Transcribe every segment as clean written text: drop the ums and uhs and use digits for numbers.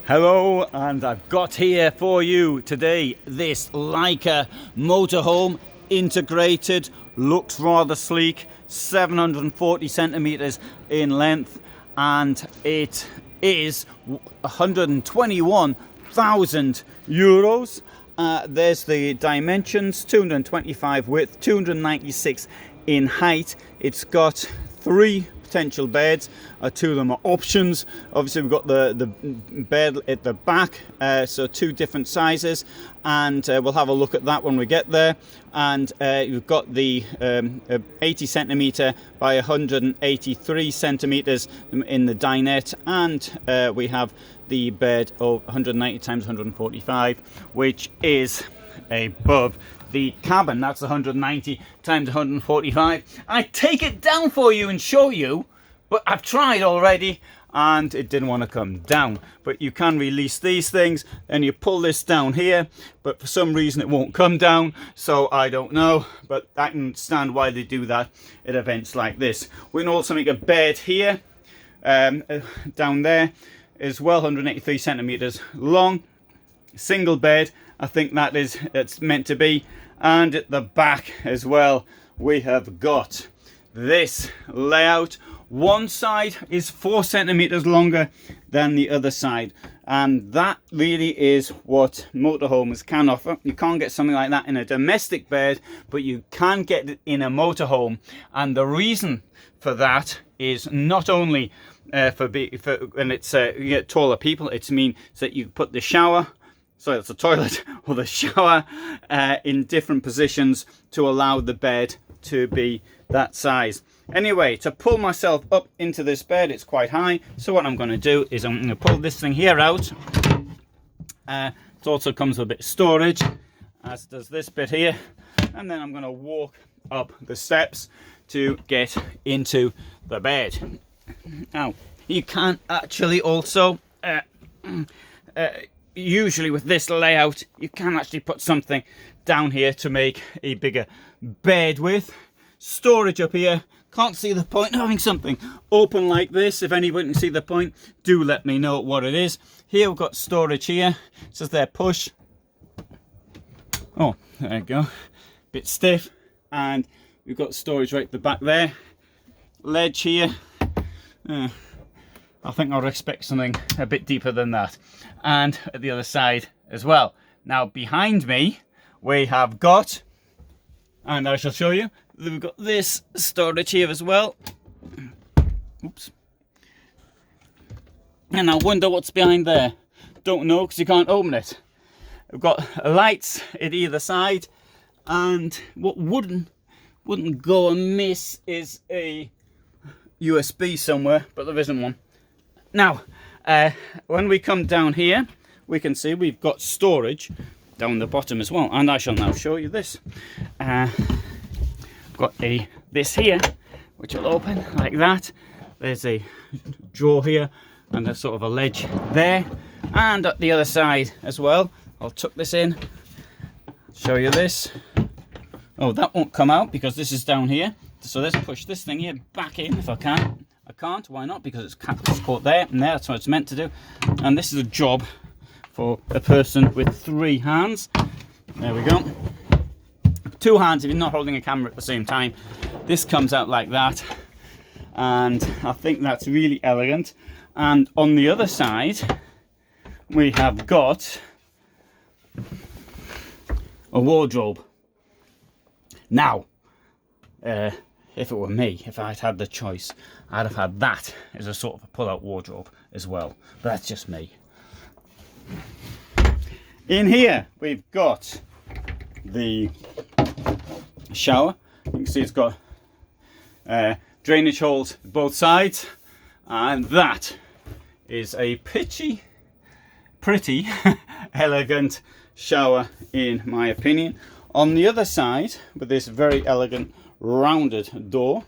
Hello, and I've got here for you today this Laika motorhome integrated, looks rather sleek, 740 centimeters in length, and it is 121,000 euros. There's the dimensions: 225 width, 296 in height. It's got 3 potential beds. 2 of them are options. Obviously we've got the bed at the back, so 2 different sizes, and we'll have a look at that when we get there. And you've got the 80 centimeter by 183 centimeters in the dinette, and we have the bed of 190 times 145, which is above the cabin. That's 190 times 145. I take it down for you and show you, but I've tried already and it didn't want to come down. But you can release these things and you pull this down here, but for some reason it won't come down, so I don't know, but I can understand why they do that at events like this. We can also make a bed here, down there as well, 183 centimeters long, single bed. I think that is it's meant to be. And at the back as well, we have got this layout. One side is 4 centimeters longer than the other side, and that really is what motorhomes can offer. You can't get something like that in a domestic bed, but you can get it in a motorhome. And the reason for that is not only for when it's you get taller people, it means that you put the shower, so it's a toilet or the shower, in different positions to allow the bed to be that size. Anyway, to pull myself up into this bed, it's quite high, so what I'm going to do is I'm going to pull this thing here out. It also comes with a bit of storage, as does this bit here, and then I'm going to walk up the steps to get into the bed. Now, you can actually also usually with this layout, you can actually put something down here to make a bigger bed with. Storage up here. Can't see the point of having something open like this. If anyone can see the point, do let me know what it is. Here we've got storage here. It says there push. Oh, there you go. Bit stiff. And we've got storage right at the back there. Ledge here. I think I'll expect something a bit deeper than that. And at the other side as well. Now behind me we have got, and I shall show you, we've got this storage here as well. Oops. And I wonder what's behind there. Don't know, because you can't open it. We've got lights at either side, and what wouldn't go amiss is a USB somewhere, but there isn't one. Now, when we come down here, we can see we've got storage down the bottom as well, and I shall now show you this. Got this here, which will open like that. There's a drawer here, and there's sort of a ledge there, and at the other side as well. I'll tuck this in, show you this. Oh, that won't come out because this is down here. So let's push this thing here back in if I can. I can't, why not? Because it's caught there and there, that's what it's meant to do. And this is a job for a person with 3 hands. There we go. 2 hands if you're not holding a camera at the same time. This comes out like that, and I think that's really elegant. And on the other side, we have got a wardrobe. Now, if it were me, if I'd had the choice, I'd have had that as a sort of a pull-out wardrobe as well. But that's just me. In here, we've got the shower. You can see it's got drainage holes both sides, and that is a pretty elegant shower in my opinion. On the other side, with this very elegant rounded door,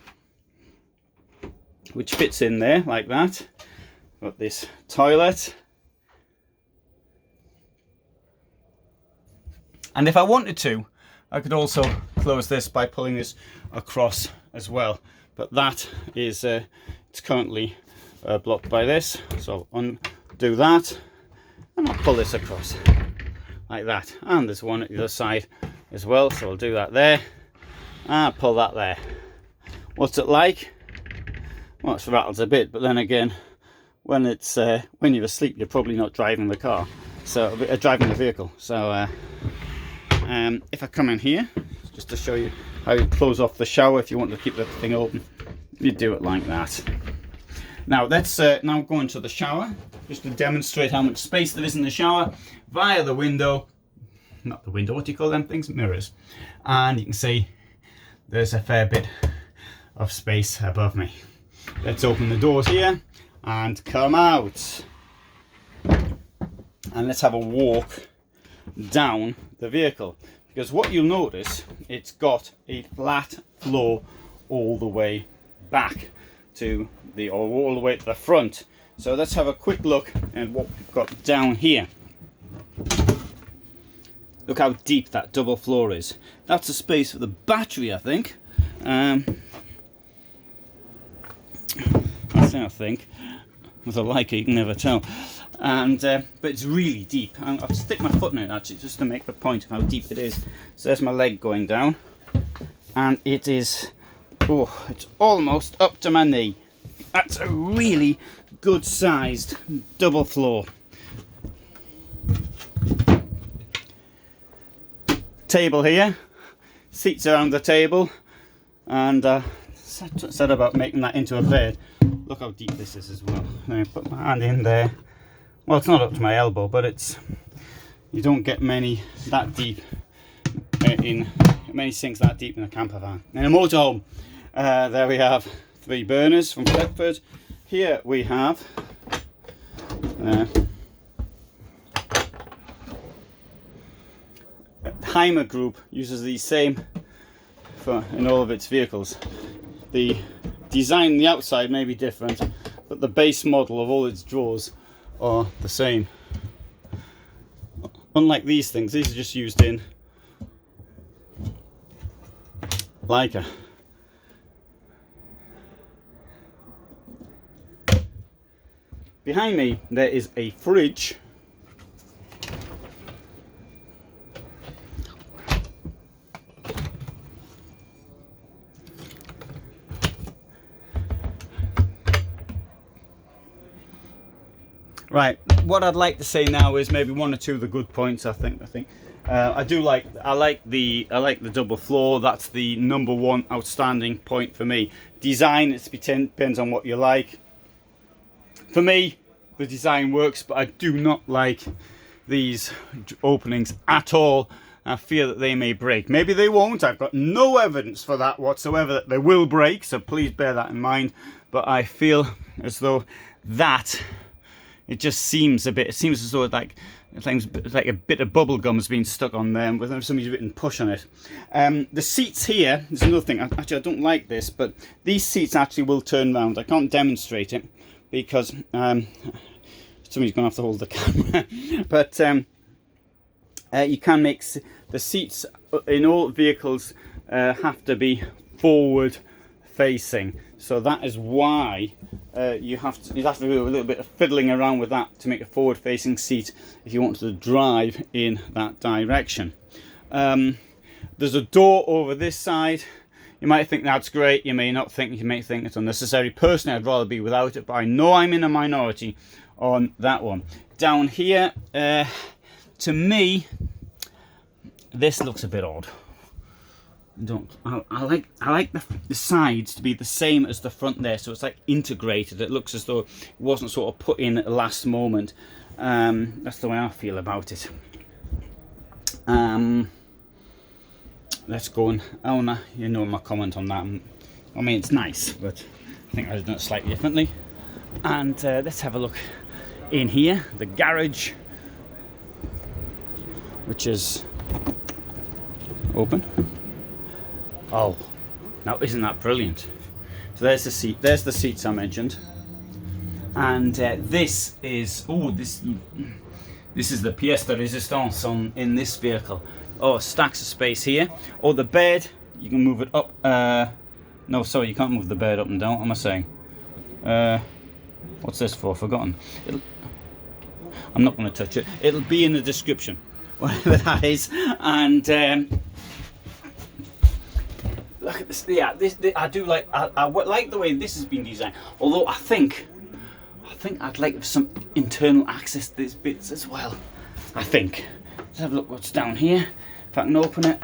which fits in there like that, got this toilet, and if I wanted to, I could also close this by pulling this across as well, but that is it's currently blocked by this, so undo that, and I'll pull this across like that. And there's one at the other side as well, so I'll do that there. And pull that there. What's it like? Well, it rattles a bit, but then again, when it's when you're asleep, you're probably not driving the car, so driving the vehicle. So if I come in here, just to show you how you close off the shower if you want to keep the thing open, you do it like that. Now let's now go into the shower, just to demonstrate how much space there is in the shower via the window. Not the window, what do you call them things? Mirrors. And you can see there's a fair bit of space above me. Let's open the doors here and come out. And let's have a walk down the vehicle. Because what you'll notice, it's got a flat floor all the way back to the, or all the way to the front. So let's have a quick look at what we've got down here. Look how deep that double floor is. That's a space for the battery, I think. I think. With a Laika, you can never tell. And but it's really deep. I'll stick my foot in it actually, just to make the point of how deep it is. So there's my leg going down, and it is, oh, it's almost up to my knee. That's a really good sized double floor. Table here, seats around the table, and said about making that into a bed. Look how deep this is as well. Let me put my hand in there. Well, it's not up to my elbow, but it's, you don't get many that deep in many sinks that deep in a camper van. In a motorhome, there we have 3 burners from Thetford. Here we have Hymer Group uses these same in all of its vehicles. The design on the outside may be different, but the base model of all its drawers are the same. Unlike these things, these are just used in Laika. Behind me there is a fridge. Right, what I'd like to say now is maybe 1 or 2 of the good points. I think I like the double floor. That's the #1 outstanding point for me. Design, it depends on what you like. For me, the design works, but I do not like these openings at all. I fear that they may break. Maybe they won't. I've got no evidence for that whatsoever that they will break, so please bear that in mind. But I feel as though that, it just seems a bit, it seems as though like a bit of bubble gum has been stuck on there with somebody's written push on it. The seats here, there's another thing, actually I don't like this, but these seats actually will turn round. I can't demonstrate it because somebody's going to have to hold the camera. But you can make the seats in all vehicles have to be forward facing. So that is why you have to do a little bit of fiddling around with that to make a forward facing seat if you want to drive in that direction. There's a door over this side. You might think that's great, you may not think, you may think it's unnecessary. Personally, I'd rather be without it, but I know I'm in a minority on that one. Down here, to me, this looks a bit odd. I like the sides to be the same as the front there, so it's like integrated. It looks as though it wasn't sort of put in at the last moment. That's the way I feel about it. Let's go and, you know my comment on that. I mean, it's nice, but I think I've done it slightly differently. And let's have a look in here, the garage, which is open. Oh, now isn't that brilliant? So there's the seat. There's the seats I mentioned, and this is this is the pièce de résistance in this vehicle. Oh, stacks of space here. Oh, the bed, you can move it up. No, sorry, you can't move the bed up and down. What am I saying? What's this for? Forgotten. I'm not going to touch it. It'll be in the description, whatever that is. And look at this. Yeah, I do like. I like the way this has been designed. Although I think I'd like some internal access to these bits as well. I think. Let's have a look what's down here. If I can open it.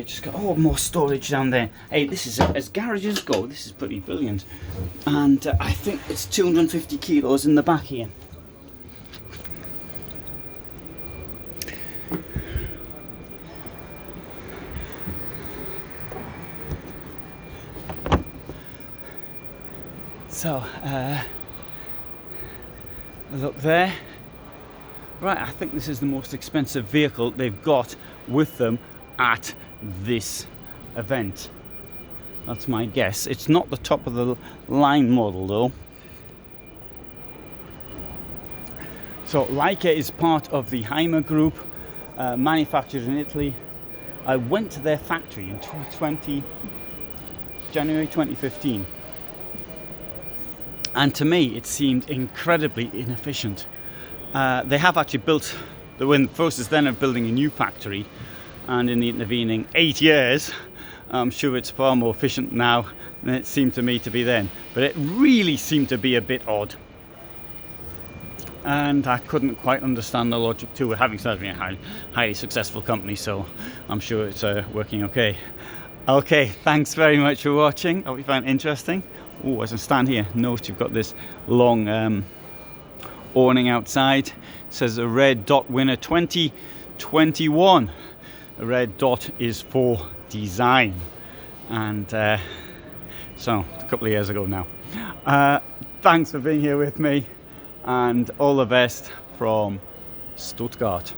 Just got more storage down there. Hey, this is as garages go. This is pretty brilliant. And I think it's 250 kilos in the back here. So, look there. Right, I think this is the most expensive vehicle they've got with them at this event. That's my guess. It's not the top of the line model though. So Laika is part of the Hymer group, manufactured in Italy. I went to their factory in January 2015. And to me it seemed incredibly inefficient. They have actually built, they're in the process then of building a new factory, and in the intervening 8 years, I'm sure it's far more efficient now than it seemed to me to be then. But it really seemed to be a bit odd. And I couldn't quite understand the logic to it, having said it's a highly successful company, so I'm sure it's working okay. Okay, thanks very much for watching. I hope you found it interesting. Oh, as I stand here, note you've got this long awning outside. It says a red dot winner 2021. A red dot is for design, and so a couple of years ago now. Thanks for being here with me, and all the best from Stuttgart.